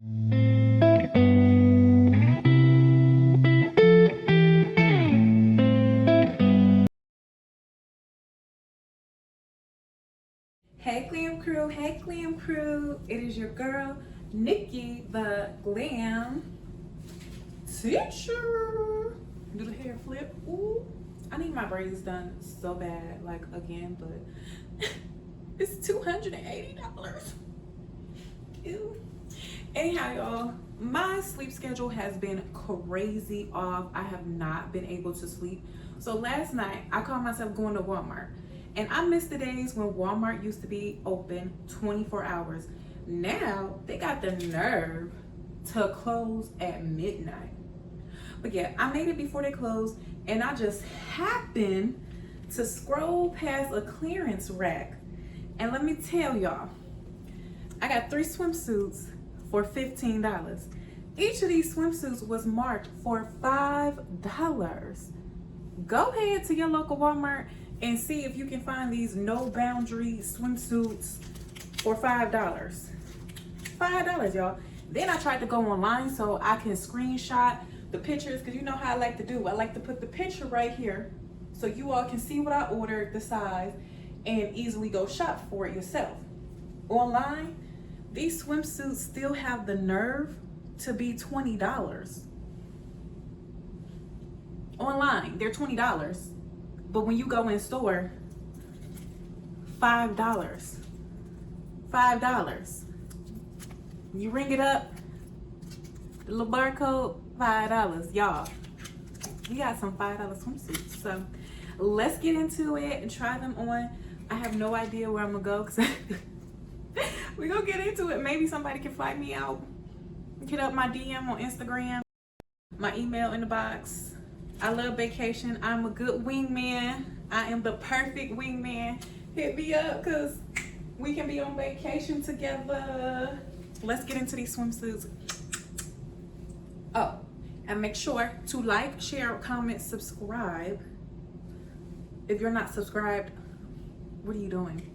Hey glam crew, it is your girl Nikki the glam teacher. Do the hair flip. Ooh, I need my braids done so bad, like again, but it's $280. Ew. Anyhow, y'all, my sleep schedule has been crazy off. I have not been able to sleep. So last night I caught myself going to Walmart. And I miss the days when Walmart used to be open 24 hours. Now they got the nerve to close at midnight. But yeah, I made it before they closed, and I just happened to scroll past a clearance rack. And let me tell y'all, I got 3 swimsuits for $15. Each of these swimsuits was marked for $5. Go ahead to your local Walmart and see if you can find these no boundary swimsuits for $5. $5, y'all. Then I tried to go online so I can screenshot the pictures, because you know how I like to do. I like to put the picture right here so you all can see what I ordered, the size, and easily go shop for it yourself. Online, these swimsuits still have the nerve to be $20. Online, they're $20. But when you go in store, $5. $5. You ring it up, the little barcode, $5. Y'all, we got some $5 swimsuits. So let's get into it and try them on. I have no idea where I'm gonna go, because we're gonna get into it. Maybe somebody can fly me out. Hit up my DM on Instagram, my email in the box. I love vacation. I'm a good wingman. I am the perfect wingman. Hit me up, because we can be on vacation together. Let's get into these swimsuits. Oh, and make sure to like, share, comment, subscribe. If you're not subscribed, what are you doing?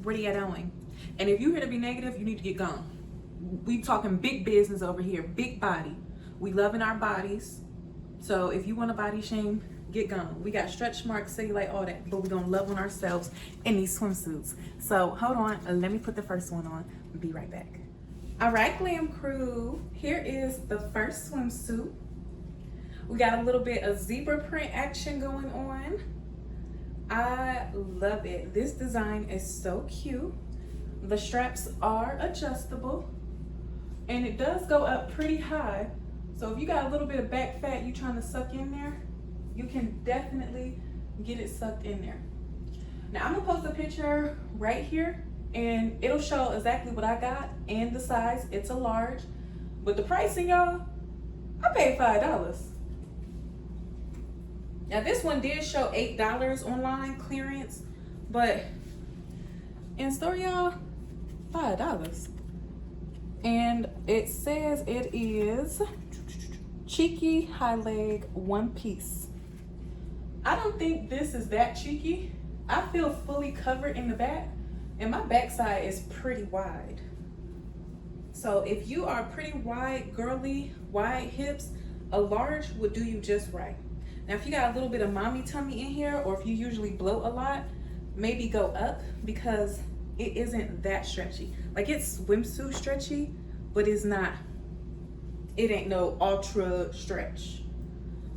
What are you doing? And if you're here to be negative, you need to get gone. We talking big business over here, big body. We loving our bodies. So if you want to body shame, get gone. We got stretch marks, cellulite, all that, but we're gonna love on ourselves in these swimsuits. So hold on, let me put the first one on. Be right back. All right, glam crew, here is the first swimsuit. We got a little bit of zebra print action going on. I love it. This design is so cute. The straps are adjustable, and it does go up pretty high. So if you got a little bit of back fat you trying to suck in there, you can definitely get it sucked in there. Now I'm gonna post a picture right here, and it'll show exactly what I got and the size. It's a large, but the pricing, y'all, I paid $5. Now this one did show $8 online clearance, but in store, y'all, $5. And it says it is cheeky high leg one piece. I don't think this is that cheeky. I feel fully covered in the back, and my backside is pretty wide. So if you are pretty wide, girly, wide hips, a large would do you just right. Now if you got a little bit of mommy tummy in here, or if you usually bloat a lot, maybe go up, because it isn't that stretchy. Like, it's swimsuit stretchy, but it's not, it ain't no ultra stretch.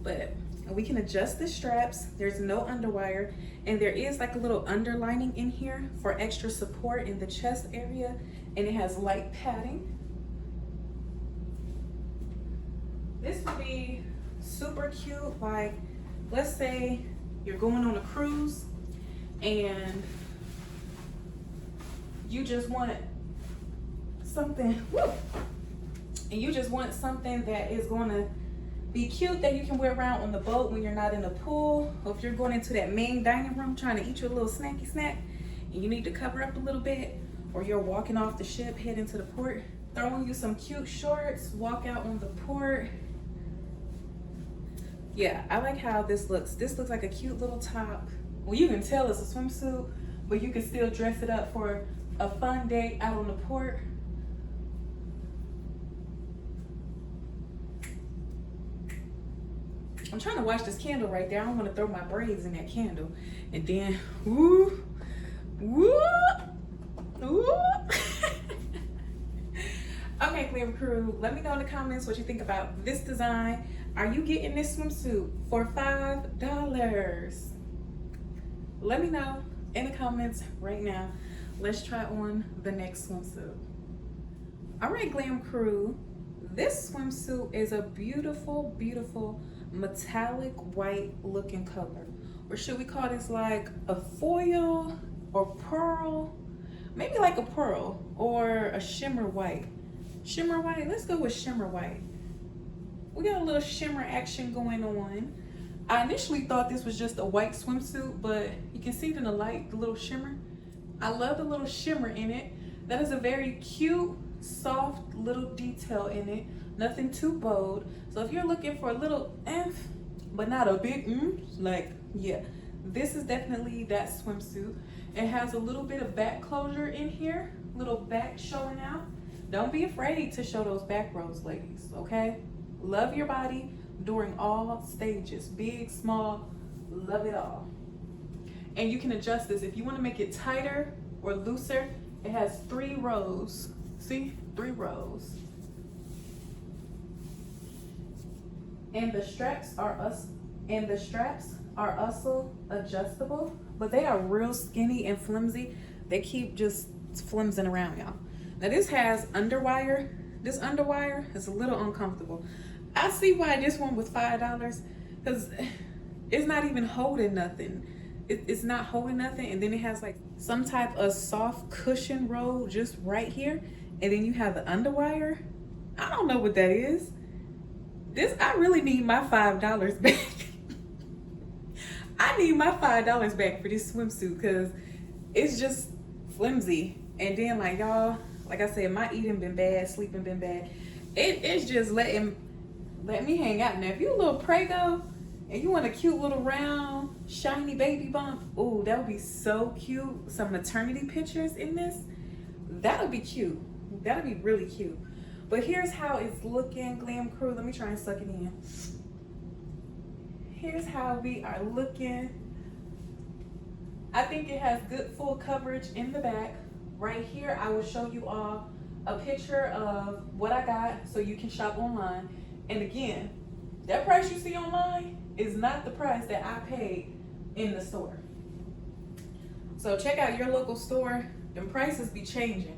But we can adjust the straps. There's no underwire, and there is like a little underlining in here for extra support in the chest area, and it has light padding. This would be super cute. Like, let's say you're going on a cruise and you just want something, and you just want something that is going to be cute, that you can wear around on the boat when you're not in the pool, or if you're going into that main dining room trying to eat your little snacky snack and you need to cover up a little bit, or you're walking off the ship heading to the port, throw on you some cute shorts, walk out on the port. Yeah, I like how this looks. This looks like a cute little top. Well, you can tell it's a swimsuit, but you can still dress it up for a fun day out on the port. I'm trying to watch this candle right there. I don't want to throw my braids in that candle. And then, woo, woo, woo. Okay, Glam Crew, let me know in the comments what you think about this design. Are you getting this swimsuit for $5? Let me know in the comments right now. Let's try on the next swimsuit. All right, Glam Crew, this swimsuit is a beautiful, beautiful metallic white looking color. Or should we call this like a foil or pearl? Maybe like a pearl or a shimmer white. Shimmer white, let's go with shimmer white. We got a little shimmer action going on. I initially thought this was just a white swimsuit, but you can see it in the light, the little shimmer. I love the little shimmer in it. That is a very cute, soft little detail in it. Nothing too bold. So if you're looking for a little but not a big like, yeah, this is definitely that swimsuit. It has a little bit of back closure in here, little back showing out. Don't be afraid to show those back rows, ladies, okay? Love your body during all stages, big, small, love it all. And you can adjust this. If you want to make it tighter or looser, it has 3 rows. See, 3 rows. And the straps are also adjustable, but they are real skinny and flimsy. They keep just flimsing around, y'all. Now this has underwire. This underwire is a little uncomfortable. I see why this one was $5, because it's not even holding nothing. It's not holding nothing, and then it has like some type of soft cushion roll just right here, and then you have the underwire. I don't know what that is. I really need my $5 back. I need my $5 back for this swimsuit because it's just flimsy. And then like y'all, like I said, my eating been bad, sleeping been bad. It's just let me hang out. Now if you a little prego and you want a cute little round shiny baby bump, ooh, that would be so cute. Some maternity pictures in this, that'll be cute. That'll be really cute. But here's how it's looking, Glam Crew. Let me try and suck it in. Here's how we are looking. I think it has good full coverage in the back. Right here, I will show you all a picture of what I got so you can shop online. And again, that price you see online is not the price that I paid in the store. So check out your local store. Them prices be changing.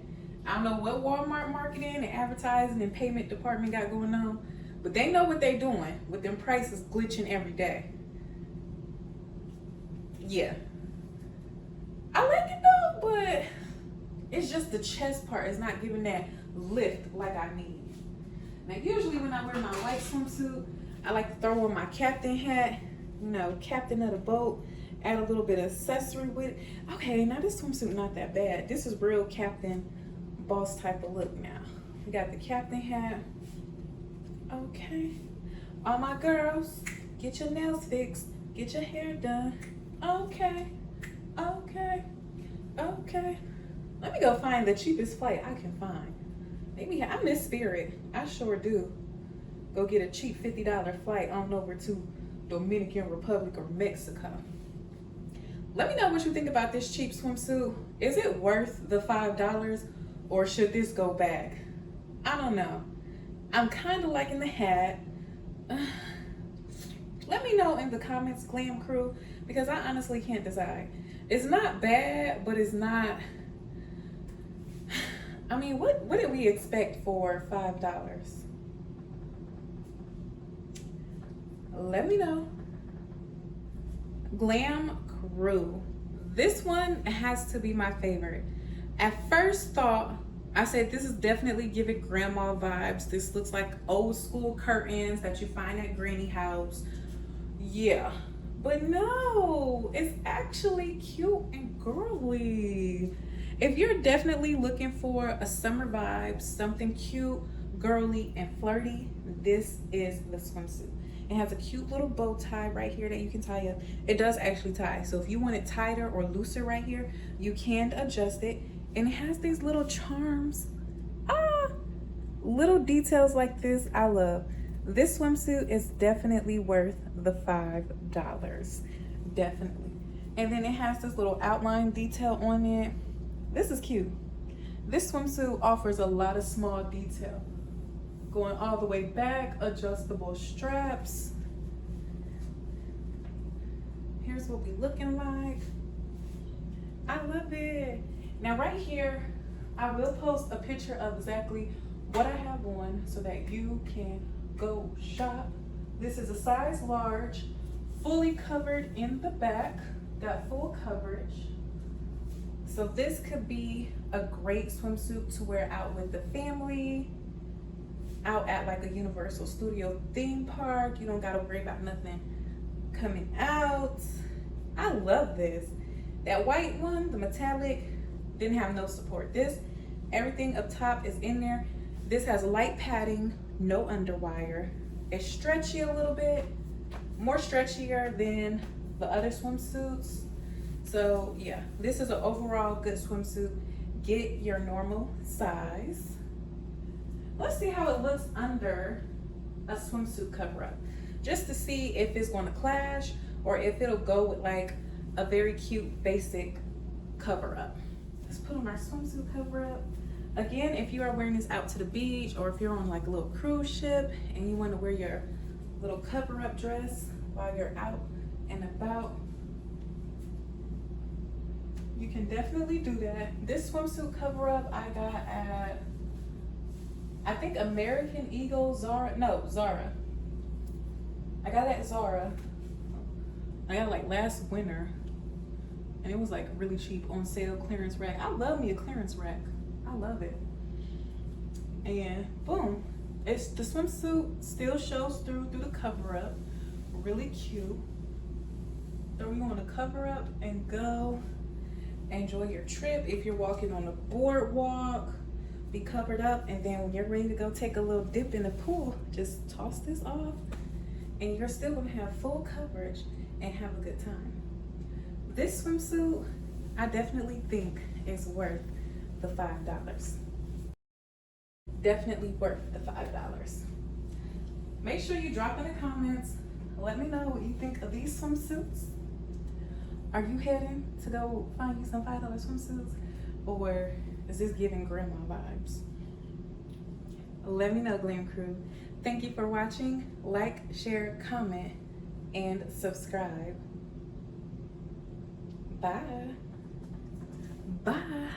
I don't know what Walmart marketing and advertising and payment department got going on, but they know what they're doing with them prices glitching every day. Yeah. I like it though, but it's just the chest part is not giving that lift like I need. Now usually when I wear my white swimsuit, I like to throw on my captain hat, you know, captain of the boat, add a little bit of accessory with it. Okay, now this swimsuit not that bad. This is real captain boss type of look now. We got the captain hat. Okay. All my girls, get your nails fixed, get your hair done. Okay. Okay. Okay. Let me go find the cheapest flight I can find. Maybe I miss Spirit. I sure do. Go get a cheap $50 flight on over to Dominican Republic or Mexico. Let me know what you think about this cheap swimsuit. Is it worth the $5 or should this go back? I don't know. I'm kind of liking the hat. Let me know in the comments, Glam Crew, because I honestly can't decide. It's not bad, but it's not. I mean, what did we expect for $5? Let me know. Glam Crew. This one has to be my favorite. At first thought, I said this is definitely giving grandma vibes. This looks like old school curtains that you find at granny house. Yeah, but no, it's actually cute and girly. If you're definitely looking for a summer vibe, something cute, girly, and flirty, this is the swimsuit. It has a cute little bow tie right here that you can tie up. It does actually tie, so if you want it tighter or looser right here, you can adjust it. And it has these little charms. Little details like this, I love. This swimsuit is definitely worth the $5. Definitely. And then it has this little outline detail on it. This is cute. This swimsuit offers a lot of small detail. Going all the way back, adjustable straps. Here's what we looking like. I love it. Now right here, I will post a picture of exactly what I have on so that you can go shop. This is a size large, fully covered in the back, got full coverage. So this could be a great swimsuit to wear out with the family, out at like a Universal Studio theme park. You don't gotta worry about nothing coming out. I love this. That white one, the metallic, didn't have no support. This, everything up top is in there. This has light padding, no underwire. It's stretchy a little bit, more stretchier than the other swimsuits. So yeah, this is an overall good swimsuit. Get your normal size. Let's see how it looks under a swimsuit cover up, just to see if it's gonna clash or if it'll go with like a very cute basic cover up. Let's put on our swimsuit cover up. Again, if you are wearing this out to the beach or if you're on like a little cruise ship and you want to wear your little cover up dress while you're out and about, you can definitely do that. This swimsuit cover up I got at, I think American Eagle, Zara. I got it at Zara. I got it like last winter and it was like really cheap on sale, clearance rack. I love me a clearance rack. I love it. And boom, it's the swimsuit still shows through the cover up. Really cute. Throw you on a cover up and go enjoy your trip. If you're walking on the boardwalk, be covered up, and then when you're ready to go take a little dip in the pool, just toss this off and you're still gonna have full coverage and have a good time. This swimsuit, I definitely think is worth the $5. Definitely worth the $5. Make sure you drop in the comments. Let me know what you think of these swimsuits. Are you heading to go find you some $5 swimsuits, or is this giving grandma vibes? Let me know, Glam Crew. Thank you for watching. Like, share, comment, and subscribe. Bye. Bye.